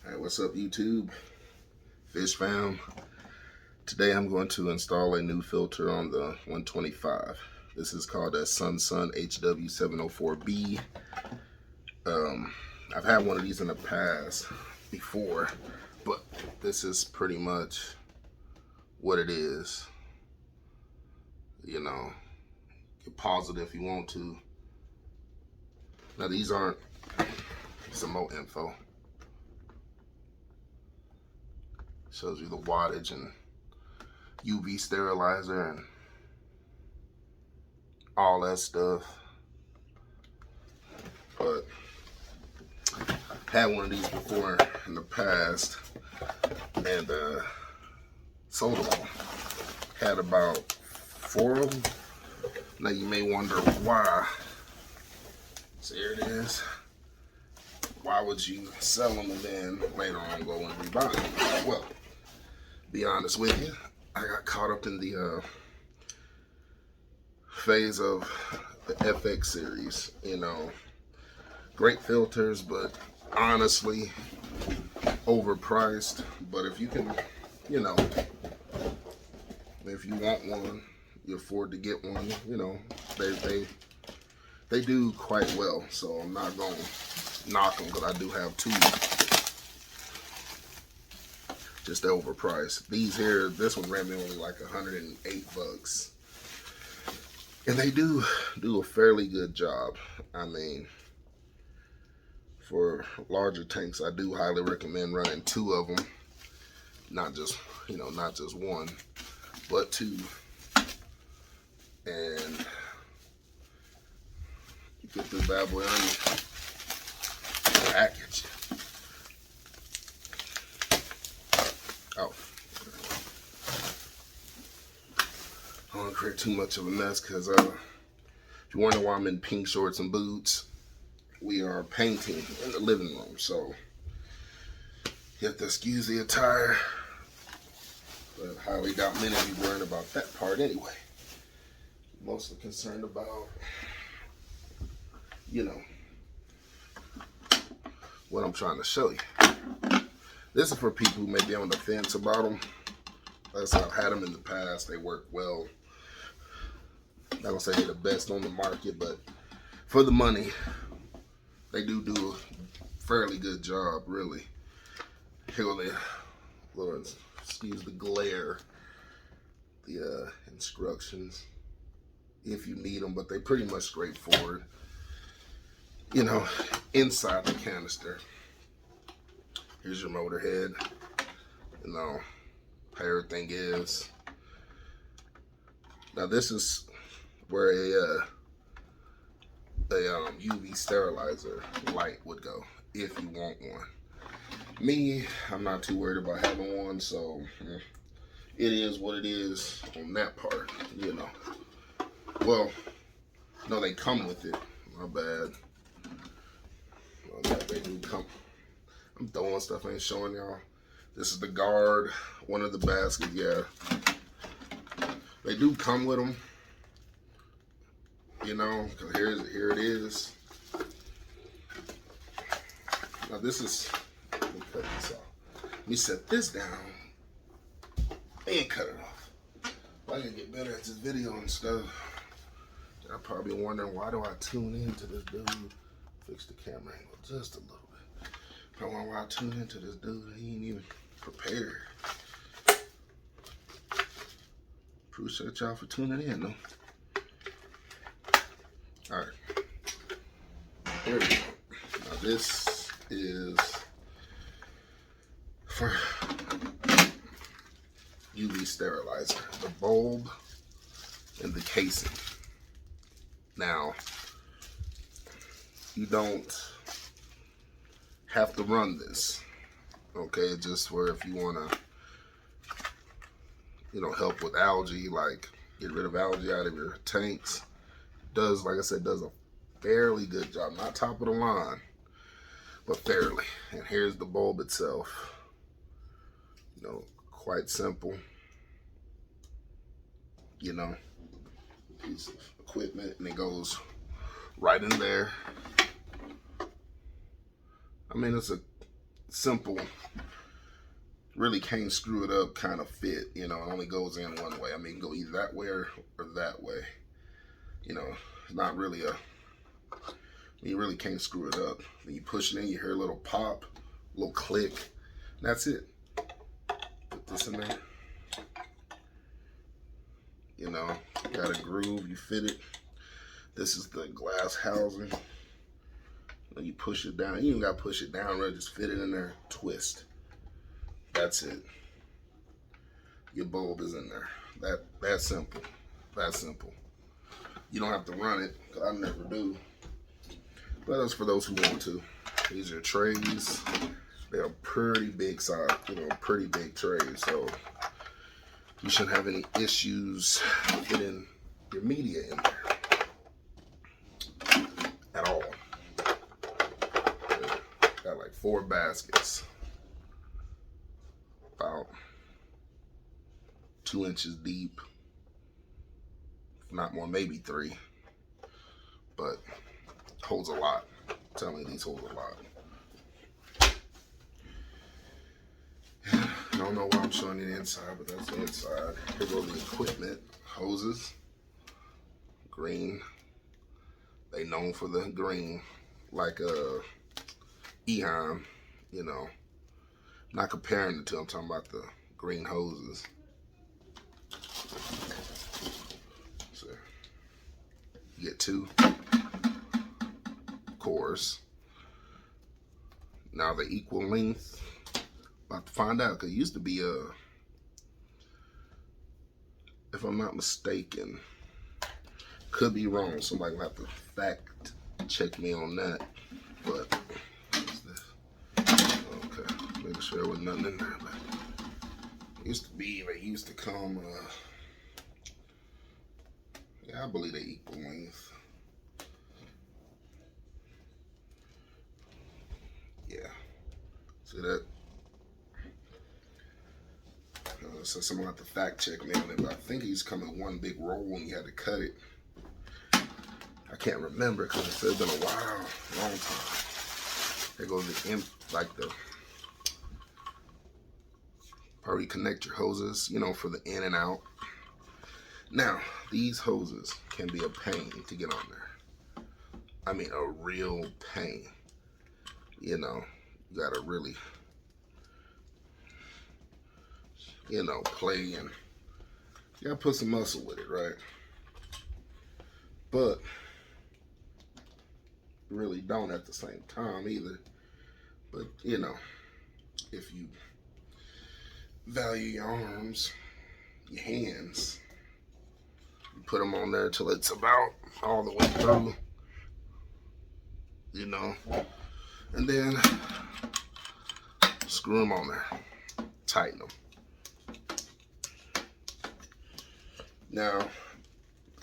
Hey, what's up YouTube? Fish fam. Today I'm going to install a new filter on the 125. This is called a Sunsun HW704B. I've had one of these in the past before, but this is pretty much what it is. You know, you can pause it if you want to. Now these aren't some more info. Shows you the wattage and UV sterilizer and all that stuff. But had one of these before in the past and sold them all. Had about 4 of them. Now you may wonder why. So here it is. Why would you sell them and then later on go and rebuy them? Well, be honest with you, I got caught up in the phase of the FX series. You know, great filters, but honestly overpriced. But if you can, you know, if you want one, you afford to get one, you know, they do quite well. So I'm not gonna knock them, because I do have 2. Just overpriced. These here, this one ran me only like $108. And they do a fairly good job. I mean, for larger tanks, I do highly recommend running 2 of them. Not just, you know, not just 1, but 2. And you get this bad boy on your package. Oh. I don't want to create too much of a mess, because if you wonder why I'm in pink shorts and boots, we are painting in the living room, so you have to excuse the attire. But I highly doubt many of you worried about that part anyway. Mostly concerned about, you know, what I'm trying to show you. This is for people who may be on the fence about them. Like I've had them in the past. They work well. Not gonna say they're the best on the market, but for the money, they do a fairly good job, really. Here are the, Lord, excuse the glare, the instructions, if you need them, but they pretty much straightforward. You know, inside the canister, here's your motor head. You know how everything is. Now this is where a UV sterilizer light would go, if you want one. Me, I'm not too worried about having one, so it is what it is on that part, you know. Well, no, they come with it. My bad. Well, yeah, they do come. I'm throwing stuff I ain't showing y'all. This is the guard, one of the baskets, yeah. They do come with them, you know, because here it is. Now this is, let me cut this off. Let me set this down and cut it off. I can get better at this video and stuff. Y'all probably wondering, why do I tune into this dude? Fix the camera angle just a little bit. I wonder why I tune into this dude. He ain't even prepared. Appreciate y'all for tuning in, though. All right. There we go. Now this is for UV sterilizer. The bulb and the casing. Now, you don't have to run this, okay? Just where if you want to, you know, help with algae, like get rid of algae out of your tanks. Does, like I said, does a fairly good job. Not top of the line, but fairly. And here's the bulb itself. You know, quite simple. You know, piece of equipment, and it goes right in there. I mean, it's a simple, really can't screw it up kind of fit. You know, it only goes in one way. I mean, go either that way or that way. You know, it's not really a, you really can't screw it up. When you push it in, you hear a little pop, a little click, and that's it. Put this in there. You know, got a groove, you fit it. This is the glass housing. When you push it down, you even got to push it down, right? Just fit it in there, twist. That's it. Your bulb is in there. That's simple. That's simple. You don't have to run it, because I never do. But that's for those who want to. These are trays. They're pretty big size, you know, pretty big trays. So you shouldn't have any issues getting your media in there at all. Got like 4 baskets, about 2 inches deep, if not more, maybe 3, but holds a lot. I'm telling you, these hold a lot. I don't know why I'm showing you the inside, but that's the inside. Here goes the equipment, hoses, green. They known for the green, like Eheim, you know. I'm not comparing the two, I'm talking about the green hoses. So you get 2 cores. Now the equal length. About to find out, because it used to be if I'm not mistaken, could be wrong, somebody will have to fact check me on that, but what's this? Okay, making sure there was nothing in there, but it used to be, they used to come, yeah, I believe they equal length. Yeah, see that? So someone have to fact check me on it, but I think he's coming in one big roll and you had to cut it. I can't remember because it's been a while, long time. There goes the like the where you connect your hoses, you know, for the in and out. Now, these hoses can be a pain to get on there. I mean, a real pain. You know, you gotta really, you know, play and you gotta put some muscle with it, right? But really don't at the same time either. But you know, if you value your arms, your hands, you put them on there till it's about all the way through, you know, and then screw them on there, tighten them. Now,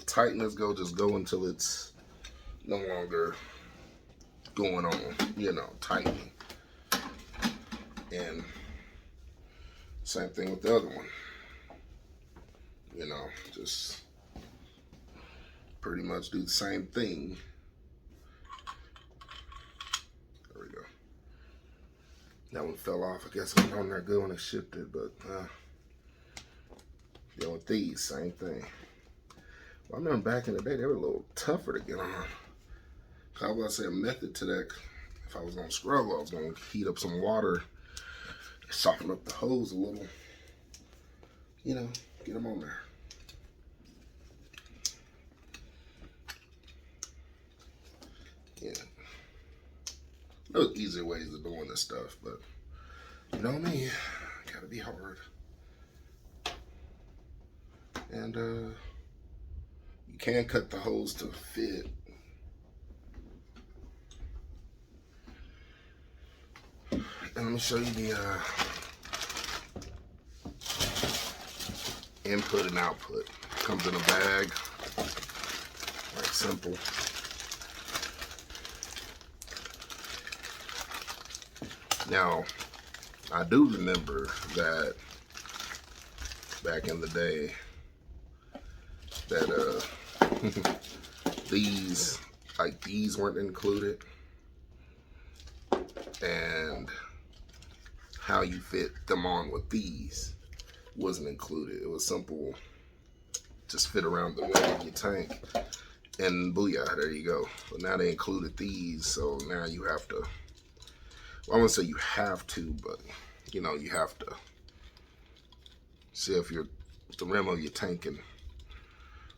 tightness just go until it's no longer going on, you know, tightening. And same thing with the other one. You know, just pretty much do the same thing. There we go. That one fell off. I guess it was on there good when I shipped it, but you know, with these, same thing. Well, I remember back in the day, they were a little tougher to get on. I was going to say a method to that. If I was going to struggle, I was going to heat up some water, soften up the hose a little, you know, get them on there. Yeah. There's easier ways of doing this stuff, but you know me, gotta be hard. And you can cut the hose to fit. And let me show you the input and output. Comes in a bag, like simple. Now, I do remember that back in the day that these weren't included, and how you fit them on with these wasn't included. It was simple, just fit around the middle of your tank, and booyah, there you go. But now they included these, so now you have to, well, I wouldn't say you have to, but you know, you have to see if the rim of your tank can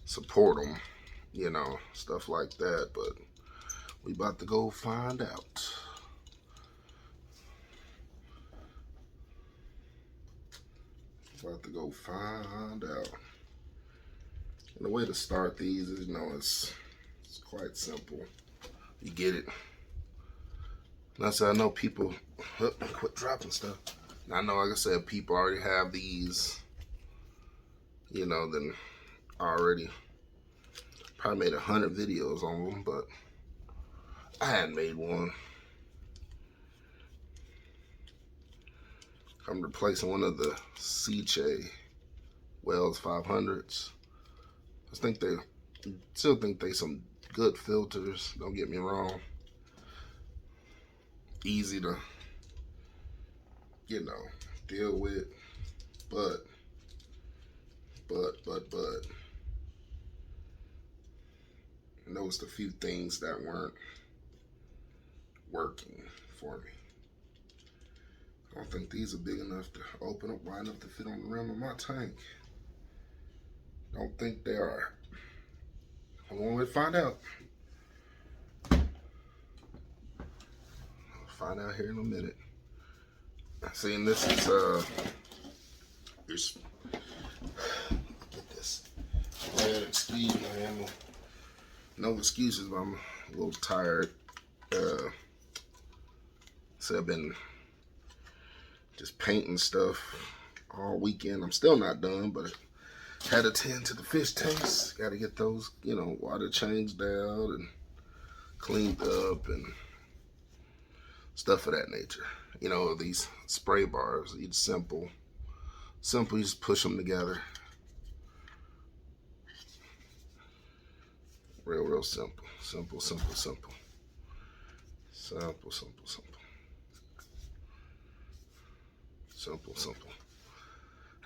support them, you know, stuff like that. But we about to go find out. About to go find out. And the way to start these is, you know, it's quite simple. You get it. And I know people quit dropping stuff. And I know, like I said, people already have these, you know, then already probably made 100 videos on them, but I hadn't made one. I'm replacing one of the Seche Wells 500s. Still think they some good filters, don't get me wrong. Easy to, you know, deal with, but I noticed a few things that weren't working for me. I don't think these are big enough to open up wide enough to fit on the rim of my tank. Don't think they are. I'm going to find out. I'll find out here in a minute. See, and this is get this. Excuse me, man. No excuses, but I'm a little tired. So I've been just painting stuff all weekend. I'm still not done, but had to tend to the fish tanks. Got to get those, you know, water changed out and cleaned up and stuff of that nature. You know, these spray bars, it's simple. You just push them together. Real simple. Simple.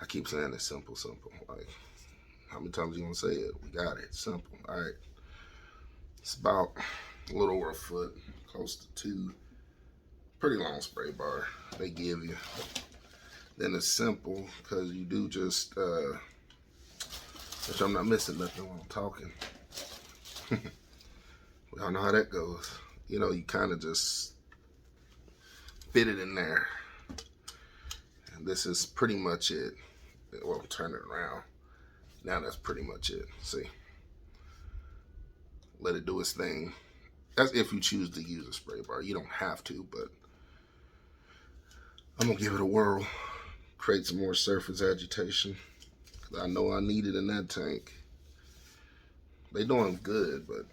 I keep saying it's simple. Like, how many times you gonna say it? We got it. Simple. All right. It's about a little over a foot, close to 2. Pretty long spray bar they give you. Then it's simple because you do just, which I'm not missing nothing when I'm talking. We all know how that goes. You know, you kind of just fit it in there. And this is pretty much it. Well, turn it around. Now that's pretty much it. See? Let it do its thing. That's if you choose to use a spray bar. You don't have to, but I'm going to give it a whirl. Create some more surface agitation. Because I know I need it in that tank. They doing good, but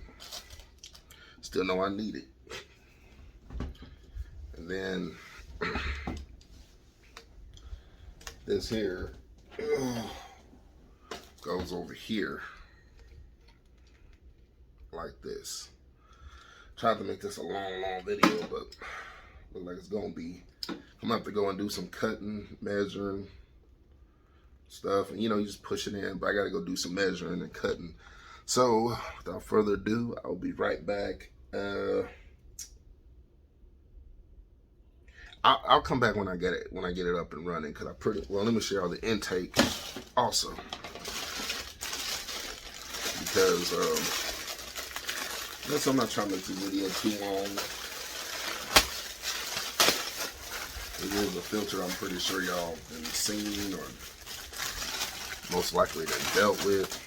still know I need it. And then this here goes over here like this. Tried to make this a long video, but look like it's gonna be. I'm gonna have to go and do some cutting, measuring stuff, and you know, you just push it in, but I gotta go do some measuring and cutting. So without further ado, I'll be right back. I'll come back when I get it up and running, because let me share all the intake also, because I'm not trying to make the video too long. It is a filter I'm pretty sure y'all been seen or most likely done dealt with.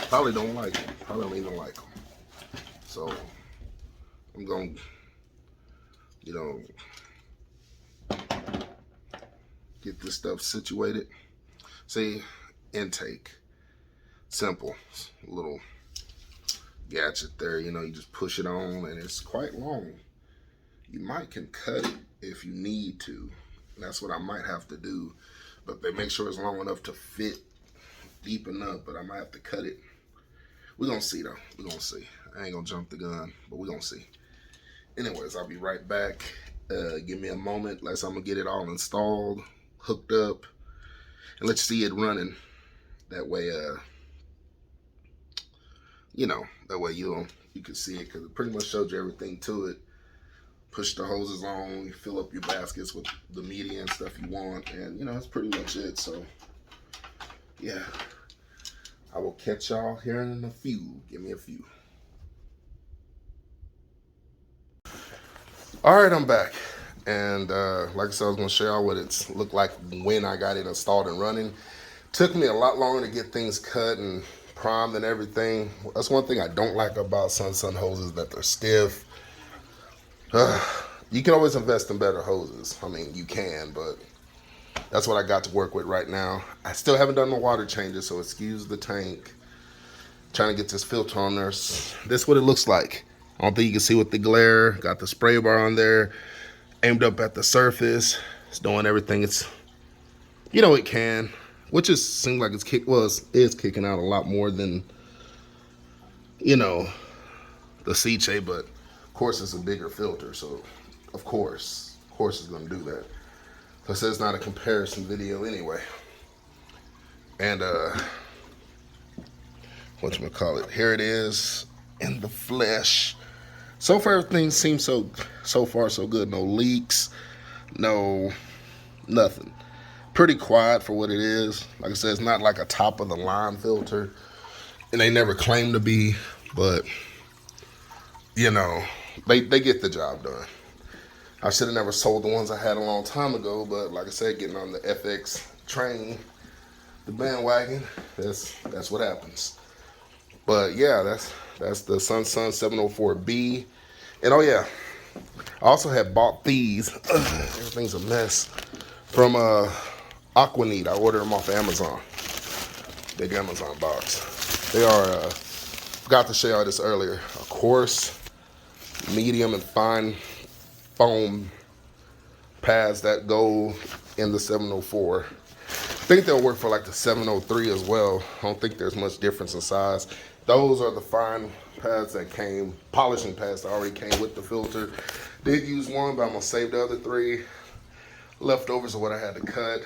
Probably don't like them. Probably don't even like them. So I'm gonna, you know, get this stuff situated. See, intake, simple, little gadget there. You know, you just push it on, and it's quite long. You might can cut it if you need to. That's what I might have to do. But they make sure it's long enough to fit deep enough. But I might have to cut it. We're gonna see though. We're gonna see. I ain't gonna jump the gun, but we're gonna see. Anyways, I'll be right back. Give me a moment. Like I'm gonna get it all installed, hooked up, and let's see it running. That way, that way you can see it because it pretty much shows you everything to it. Push the hoses on, you fill up your baskets with the media and stuff you want, and that's pretty much it. So yeah, I will catch y'all here in a few. Give me a few. All right, I'm back. And like I said, I was going to show y'all what it's looked like when I got it installed and running. Took me a lot longer to get things cut and primed and everything. That's one thing I don't like about sunsun hoses, that they're stiff. You can always invest in better hoses. I mean, you can, but that's what I got to work with right now. I still haven't done the water changes, so excuse the tank. Trying to get this filter on there. This is what it looks like. I don't think you can see with the glare. Got the spray bar on there, aimed up at the surface. It's doing everything it's, it can, which seems like it's kicking out a lot more than, the Ceche, but of course it's a bigger filter, so of course it's gonna do that. Plus it's not a comparison video anyway. And whatchamacallit, here it is in the flesh. So far everything seems so far so good. No leaks, no nothing. Pretty quiet for what it is. Like I said, it's not like a top of the line filter, and they never claim to be, but they get the job done. I should have never sold the ones I had a long time ago, but like I said, getting on the FX train, the bandwagon, that's what happens. But yeah, that's the sunsun 704B. And oh yeah, I also had bought these. Everything's a mess. From Aquaneat. I ordered them off Amazon. Big Amazon box. They are, forgot to show y'all this earlier, a coarse, medium, and fine foam pads that go in the 704. I think they'll work for like the 703 as well. I don't think there's much difference in size. Those are the fine pads that came, polishing pads that already came with the filter. Did use one, but I'm gonna save the other 3. Leftovers of what I had to cut.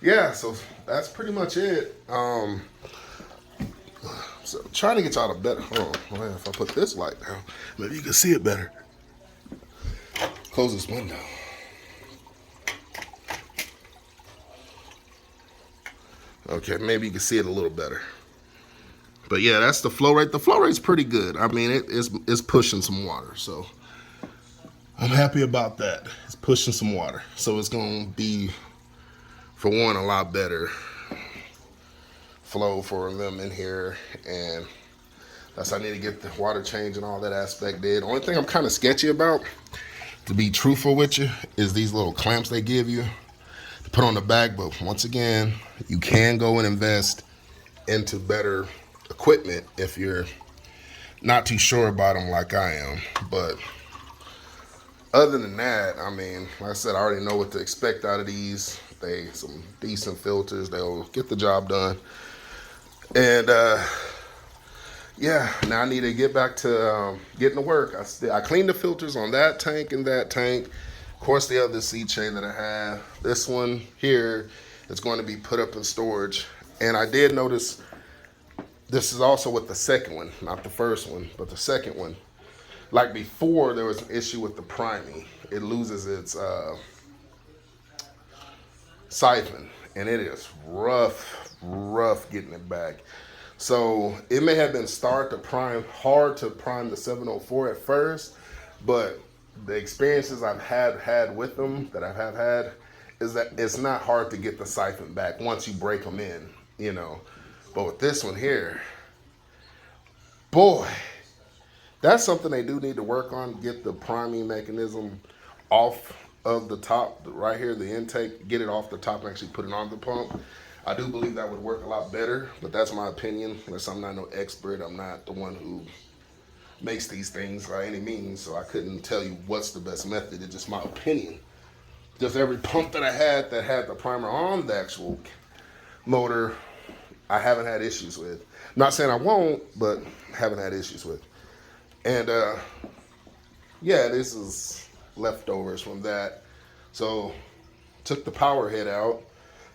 Yeah, so that's pretty much it. So trying to get y'all a better, if I put this light down, maybe you can see it better. Close this window. Okay, maybe you can see it a little better. But yeah, that's the flow rate. The flow rate's pretty good. I mean, it's pushing some water, so I'm happy about that. It's pushing some water, so it's gonna be, for one, a lot better flow for them in here, and that's I need to get the water change and all that aspect did. Only thing I'm kind of sketchy about, to be truthful with you, is these little clamps they give you to put on the back. But once again, you can go and invest into better equipment if you're not too sure about them like I am. But other than that, I mean, like I said, I already know what to expect out of these. They some decent filters. They'll get the job done. And yeah, now I need to get back to getting to work. I cleaned the filters on that tank and that tank. Of course, the other Ceche that I have. This one here is going to be put up in storage. And I did notice this is also with the second one, not the first one, but the second one. Like before, there was an issue with the priming. It loses its siphon, and it is rough getting it back. So it may have been hard to prime the 704 at first, but the experiences I've had with them that I have had is that it's not hard to get the siphon back once you break them in, But with this one here, boy, that's something they do need to work on. Get the priming mechanism off of the top, right here, the intake, get it off the top and actually put it on the pump. I do believe that would work a lot better, but that's my opinion. Unless I'm not no expert, I'm not the one who makes these things by any means, so I couldn't tell you what's the best method. It's just my opinion. Just every pump that I had that had the primer on the actual motor, I haven't had issues with. I'm not saying I won't, but haven't had issues with. And yeah, this is leftovers from that. So took the power head out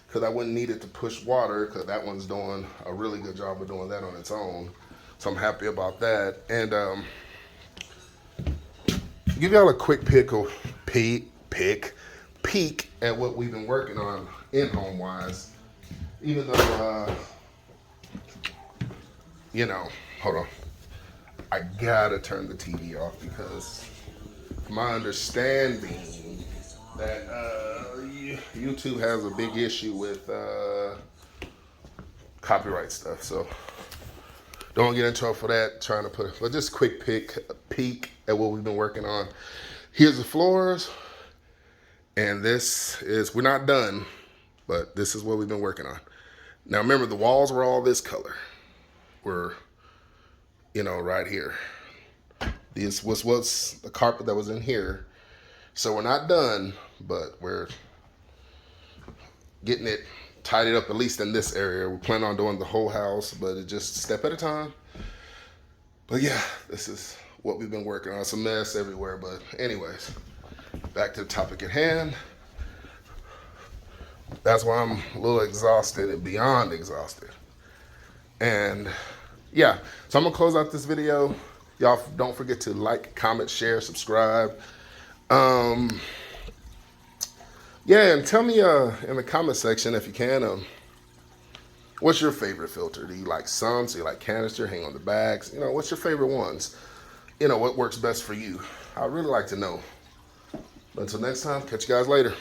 because I wouldn't need it to push water because that one's doing a really good job of doing that on its own. So I'm happy about that. And give y'all a quick peek at what we've been working on in-home wise. Even though, you know, hold on. I gotta turn the TV off because my understanding that YouTube has a big issue with copyright stuff. So don't get in trouble for that. Trying to put, but just quick peek at what we've been working on. Here's the floors, and this is, we're not done, but this is what we've been working on. Now remember, the walls were all this color. We're, you know, right here. This was what's the carpet that was in here. So we're not done, but we're getting it tidied up, at least in this area. We plan on doing the whole house, but it's just a step at a time. But yeah, this is what we've been working on. It's a mess everywhere, but anyways, back to the topic at hand. That's why I'm a little exhausted and beyond exhausted. And yeah, so I'm gonna close out this video. Y'all don't forget to like, comment, share, subscribe. Yeah, and tell me in the comment section if you can, what's your favorite filter? Do you like sunsun? Do you like canister? Hang on the bags? You know, what's your favorite ones? You know, what works best for you? I'd really like to know. But until next time, catch you guys later.